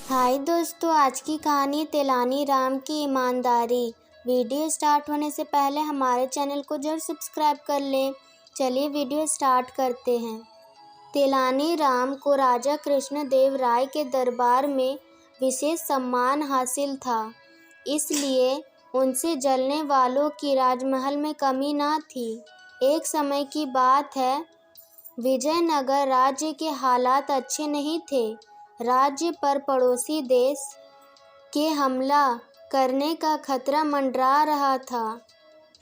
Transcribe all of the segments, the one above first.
हाय दोस्तों, आज की कहानी तेलानी राम की ईमानदारी। वीडियो स्टार्ट होने से पहले हमारे चैनल को जरूर सब्सक्राइब कर लें। चलिए वीडियो स्टार्ट करते हैं। तेलानी राम को राजा कृष्णदेव राय के दरबार में विशेष सम्मान हासिल था, इसलिए उनसे जलने वालों की राजमहल में कमी न थी। एक समय की बात है, विजयनगर राज्य के हालात अच्छे नहीं थे। राज्य पर पड़ोसी देश के हमला करने का खतरा मंडरा रहा था।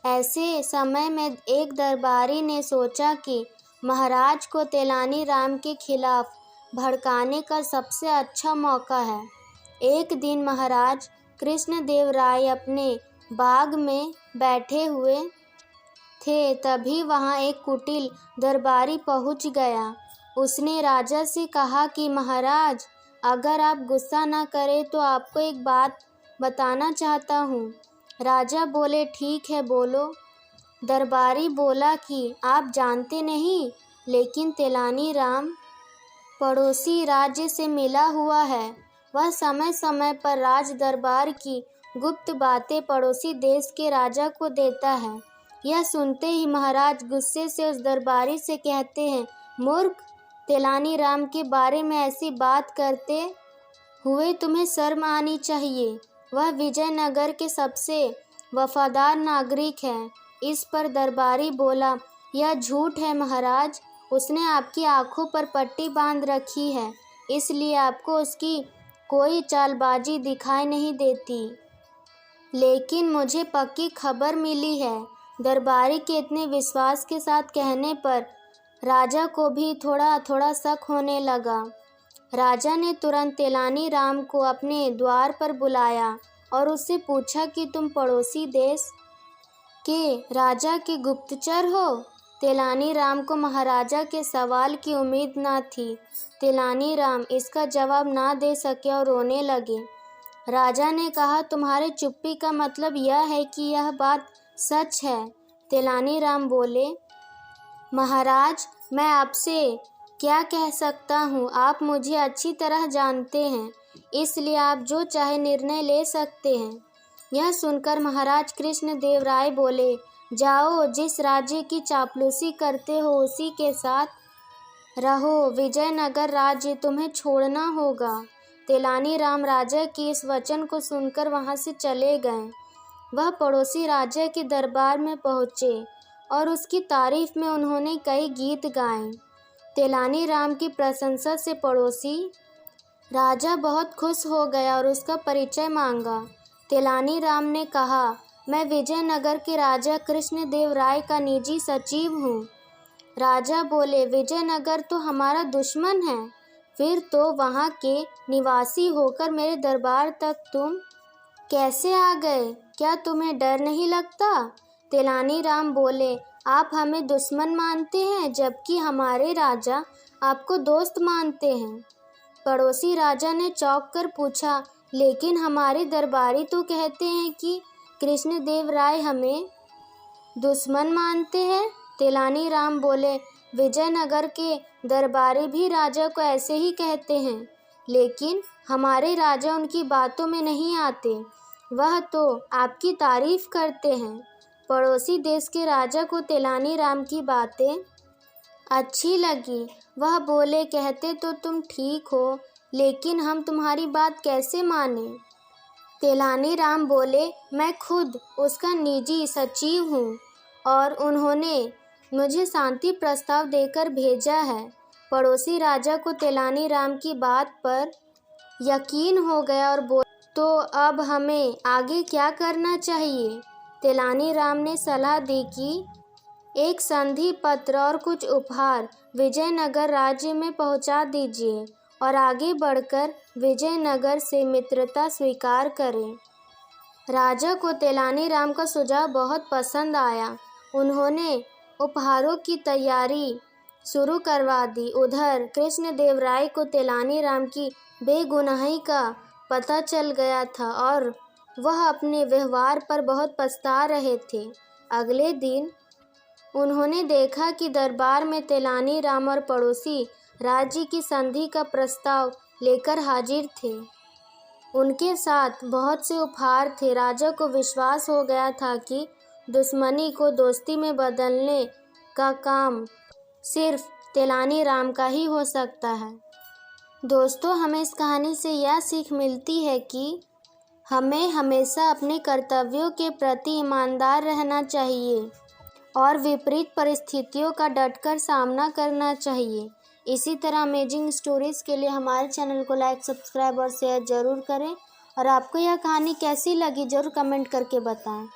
ऐसे समय में एक दरबारी ने सोचा कि महाराज को तेलानी राम के खिलाफ भड़काने का सबसे अच्छा मौका है। एक दिन महाराज कृष्णदेव राय अपने बाग में बैठे हुए थे, तभी वहां एक कुटिल दरबारी पहुंच गया। उसने राजा से कहा कि महाराज, अगर आप गुस्सा न करें तो आपको एक बात बताना चाहता हूँ। राजा बोले, ठीक है, बोलो। दरबारी बोला कि आप जानते नहीं, लेकिन तेलानी राम पड़ोसी राज्य से मिला हुआ है। वह समय समय पर राज दरबार की गुप्त बातें पड़ोसी देश के राजा को देता है। यह सुनते ही महाराज गुस्से से उस दरबारी से कहते हैं, मूर्ख, तेलानी राम के बारे में ऐसी बात करते हुए तुम्हें शर्म आनी चाहिए। वह विजयनगर के सबसे वफादार नागरिक है। इस पर दरबारी बोला, यह झूठ है महाराज। उसने आपकी आंखों पर पट्टी बांध रखी है, इसलिए आपको उसकी कोई चालबाजी दिखाई नहीं देती। लेकिन मुझे पक्की खबर मिली है। दरबारी के इतने विश्वास के साथ कहने पर राजा को भी थोड़ा थोड़ा शक होने लगा। राजा ने तुरंत तेलानी राम को अपने द्वार पर बुलाया और उससे पूछा कि तुम पड़ोसी देश के राजा के गुप्तचर हो? तेलानी राम को महाराजा के सवाल की उम्मीद न थी। तेलानी राम इसका जवाब ना दे सके और रोने लगे। राजा ने कहा, तुम्हारे चुप्पी का मतलब यह है कि यह बात सच है? तेलानी राम बोले, महाराज, मैं आपसे क्या कह सकता हूँ, आप मुझे अच्छी तरह जानते हैं, इसलिए आप जो चाहे निर्णय ले सकते हैं। यह सुनकर महाराज कृष्णदेव राय बोले, जाओ, जिस राज्य की चापलूसी करते हो उसी के साथ रहो। विजयनगर राज्य तुम्हें छोड़ना होगा। तेलानी राम राजा की इस वचन को सुनकर वहां से चले गए। वह पड़ोसी राजा के दरबार में पहुंचे और उसकी तारीफ में उन्होंने कई गीत गाए। तेलानी राम की प्रशंसा से पड़ोसी राजा बहुत खुश हो गया और उसका परिचय मांगा। तेलानी राम ने कहा, मैं विजयनगर के राजा कृष्णदेव राय का निजी सचिव हूँ। राजा बोले, विजयनगर तो हमारा दुश्मन है, फिर तो वहाँ के निवासी होकर मेरे दरबार तक तुम कैसे आ गए? क्या तुम्हें डर नहीं लगता? तेलानी राम बोले, आप हमें दुश्मन मानते हैं, जबकि हमारे राजा आपको दोस्त मानते हैं। पड़ोसी राजा ने चौंक कर पूछा, लेकिन हमारे दरबारी तो कहते हैं कि कृष्णदेव राय हमें दुश्मन मानते हैं। तेलानी राम बोले, विजयनगर के दरबारी भी राजा को ऐसे ही कहते हैं, लेकिन हमारे राजा उनकी बातों में नहीं आते, वह तो आपकी तारीफ करते हैं। पड़ोसी देश के राजा को तेलानी राम की बातें अच्छी लगी। वह बोले, कहते तो तुम ठीक हो, लेकिन हम तुम्हारी बात कैसे माने? तेलानी राम बोले, मैं खुद उसका निजी सचिव हूँ और उन्होंने मुझे शांति प्रस्ताव देकर भेजा है। पड़ोसी राजा को तेलानी राम की बात पर यकीन हो गया और बोले, तो अब हमें आगे क्या करना चाहिए? तेलानी राम ने सलाह दी कि एक संधि पत्र और कुछ उपहार विजयनगर राज्य में पहुंचा दीजिए और आगे बढ़कर विजयनगर से मित्रता स्वीकार करें। राजा को तेलानी राम का सुझाव बहुत पसंद आया। उन्होंने उपहारों की तैयारी शुरू करवा दी। उधर कृष्णदेव राय को तेलानी राम की बेगुनाही का पता चल गया था और वह अपने व्यवहार पर बहुत पछता रहे थे। अगले दिन उन्होंने देखा कि दरबार में तेलानी राम और पड़ोसी राज्य की संधि का प्रस्ताव लेकर हाजिर थे। उनके साथ बहुत से उपहार थे। राजा को विश्वास हो गया था कि दुश्मनी को दोस्ती में बदलने का काम सिर्फ तेलानी का ही हो सकता है। दोस्तों, हमें इस कहानी से यह सीख मिलती है कि हमें हमेशा अपने कर्तव्यों के प्रति ईमानदार रहना चाहिए और विपरीत परिस्थितियों का डटकर सामना करना चाहिए। इसी तरह अमेजिंग स्टोरीज़ के लिए हमारे चैनल को लाइक, सब्सक्राइब और शेयर ज़रूर करें। और आपको यह कहानी कैसी लगी ज़रूर कमेंट करके बताएं।